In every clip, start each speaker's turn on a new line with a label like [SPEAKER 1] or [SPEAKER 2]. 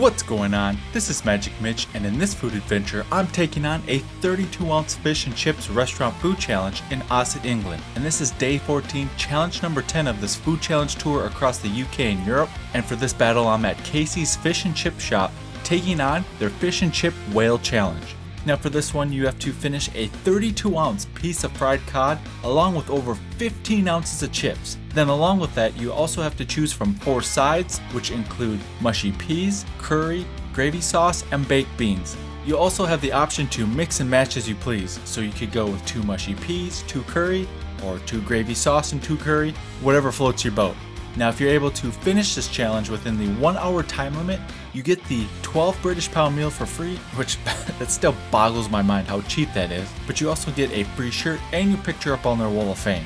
[SPEAKER 1] What's going on? This is Magic Mitch, and in this food adventure, I'm taking on a 32-ounce fish and chips restaurant food challenge in Osset, England. And this is day 14, challenge number 10 of this food challenge tour across the UK and Europe. And for this battle, I'm at Casey's Fish and Chip Shop, taking on their fish and chip whale challenge. Now for this one, you have to finish a 32-ounce piece of fried cod along with over 15 ounces of chips. Then along with that, you also have to choose from 4 sides, which include mushy peas, curry, gravy sauce, and baked beans. You also have the option to mix and match as you please, so you could go with 2 mushy peas, 2 curry, or 2 gravy sauce and 2 curry, whatever floats your boat. Now if you're able to finish this challenge within the 1 hour time limit, you get the 12 British pound meal for free, which that still boggles my mind how cheap that is, but you also get a free shirt and your picture up on their wall of fame.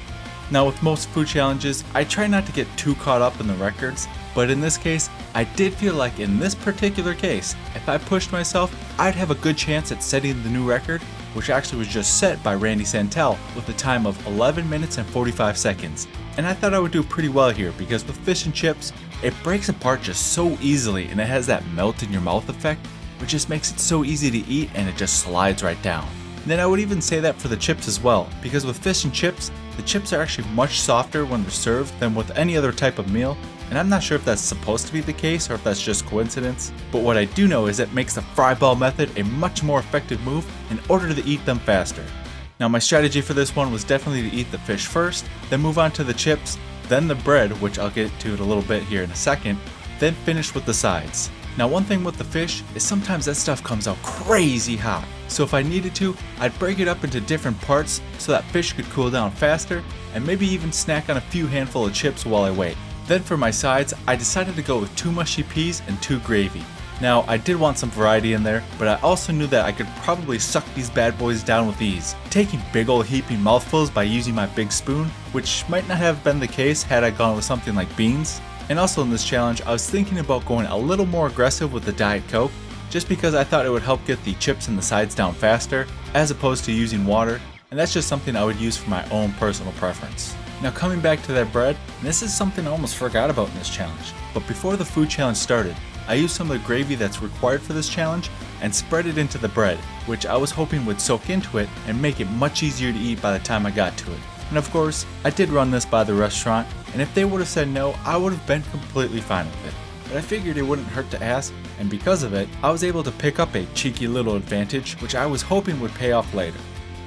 [SPEAKER 1] Now with most food challenges, I try not to get too caught up in the records, but in this case, I did feel like in this particular case, if I pushed myself, I'd have a good chance at setting the new record, which actually was just set by Randy Santel with a time of 11 minutes and 45 seconds. And I thought I would do pretty well here because with fish and chips, it breaks apart just so easily and it has that melt in your mouth effect, which just makes it so easy to eat and it just slides right down. And then I would even say that for the chips as well, because with fish and chips, the chips are actually much softer when they're served than with any other type of meal. And I'm not sure if that's supposed to be the case or if that's just coincidence, but what I do know is it makes the fry ball method a much more effective move in order to eat them faster. Now my strategy for this one was definitely to eat the fish first, then move on to the chips, then the bread, which I'll get to it a little bit here in a second, then finish with the sides. Now one thing with the fish is sometimes that stuff comes out crazy hot, so if I needed to, I'd break it up into different parts so that fish could cool down faster and maybe even snack on a few handful of chips while I wait. Then for my sides, I decided to go with 2 mushy peas and 2 gravy. Now, I did want some variety in there, but I also knew that I could probably suck these bad boys down with ease, taking big ol' heaping mouthfuls by using my big spoon, which might not have been the case had I gone with something like beans. And also in this challenge, I was thinking about going a little more aggressive with the Diet Coke, just because I thought it would help get the chips and the sides down faster, as opposed to using water, and that's just something I would use for my own personal preference. Now coming back to that bread, and this is something I almost forgot about in this challenge, but before the food challenge started, I used some of the gravy that's required for this challenge and spread it into the bread, which I was hoping would soak into it and make it much easier to eat by the time I got to it. And of course, I did run this by the restaurant, and if they would have said no, I would have been completely fine with it. But I figured it wouldn't hurt to ask, and because of it, I was able to pick up a cheeky little advantage, which I was hoping would pay off later.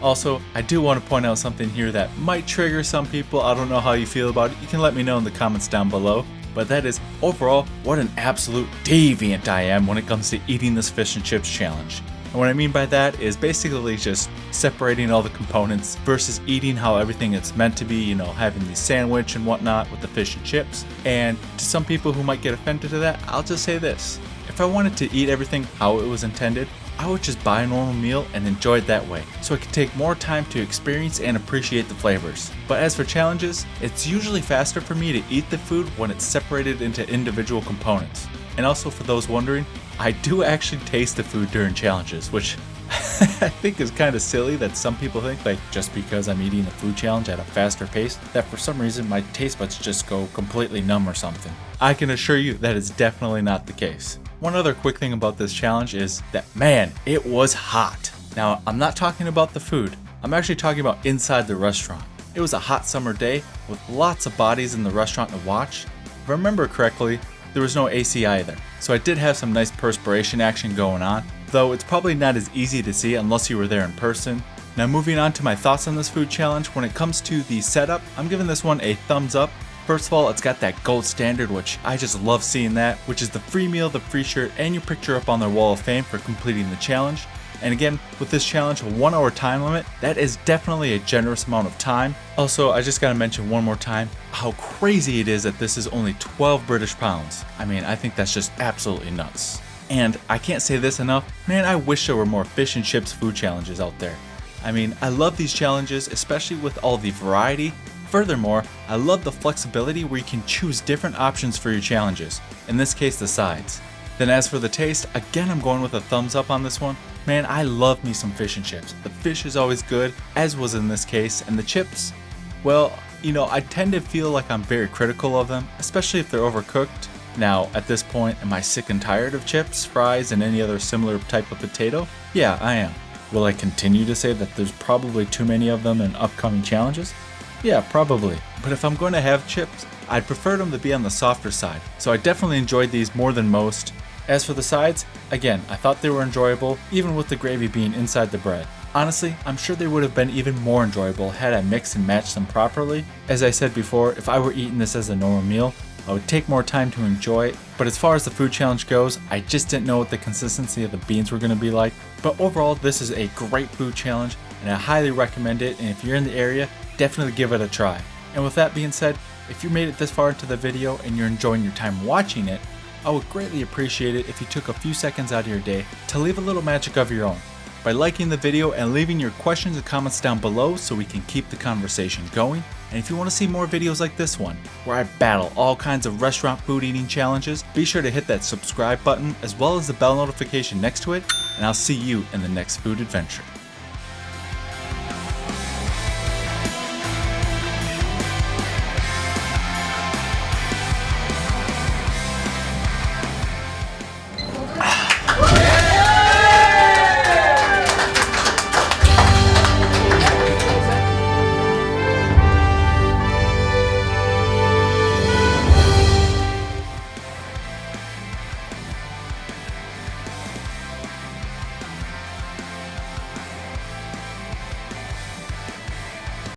[SPEAKER 1] Also, I do want to point out something here that might trigger some people. I don't know how you feel about it. You can let me know in the comments down below. But that is, overall, what an absolute deviant I am when it comes to eating this fish and chips challenge. And what I mean by that is basically just separating all the components versus eating how everything is meant to be, having the sandwich and whatnot with the fish and chips. And to some people who might get offended to that, I'll just say this. If I wanted to eat everything how it was intended, I would just buy a normal meal and enjoy it that way, so I could take more time to experience and appreciate the flavors. But as for challenges, it's usually faster for me to eat the food when it's separated into individual components. And also for those wondering, I do actually taste the food during challenges, which I think is kind of silly that some people think like just because I'm eating a food challenge at a faster pace, that for some reason my taste buds just go completely numb or something. I can assure you that is definitely not the case. One other quick thing about this challenge is that, man, it was hot. Now, I'm not talking about the food. I'm actually talking about inside the restaurant. It was a hot summer day with lots of bodies in the restaurant to watch. If I remember correctly, there was no AC either, so I did have some nice perspiration action going on, though it's probably not as easy to see unless you were there in person. Now moving on to my thoughts on this food challenge, when it comes to the setup, I'm giving this one a thumbs up. First of all, it's got that gold standard, which I just love seeing that, which is the free meal, the free shirt, and your picture up on their wall of fame for completing the challenge. And again, with this challenge, a 1 hour time limit, that is definitely a generous amount of time. Also, I just gotta mention one more time how crazy it is that this is only 12 British pounds. I mean, I think that's just absolutely nuts. And I can't say this enough, man, I wish there were more fish and chips food challenges out there. I mean, I love these challenges, especially with all the variety. Furthermore, I love the flexibility where you can choose different options for your challenges, in this case the sides. Then as for the taste, again I'm going with a thumbs up on this one. Man, I love me some fish and chips. The fish is always good, as was in this case, and the chips, well, I tend to feel like I'm very critical of them, especially if they're overcooked. Now, at this point, am I sick and tired of chips, fries, and any other similar type of potato? Yeah, I am. Will I continue to say that there's probably too many of them in upcoming challenges? Yeah, probably. But if I'm going to have chips, I'd prefer them to be on the softer side, so I definitely enjoyed these more than most. As for the sides, again, I thought they were enjoyable, even with the gravy being inside the bread. Honestly, I'm sure they would have been even more enjoyable had I mixed and matched them properly. As I said before, if I were eating this as a normal meal, I would take more time to enjoy it, but as far as the food challenge goes, I just didn't know what the consistency of the beans were going to be like. But overall, this is a great food challenge, and I highly recommend it, and if you're in the area, definitely give it a try. And with that being said, if you made it this far into the video and you're enjoying your time watching it, I would greatly appreciate it if you took a few seconds out of your day to leave a little magic of your own by liking the video and leaving your questions and comments down below so we can keep the conversation going. And if you want to see more videos like this one, where I battle all kinds of restaurant food eating challenges, be sure to hit that subscribe button as well as the bell notification next to it, and I'll see you in the next food adventure.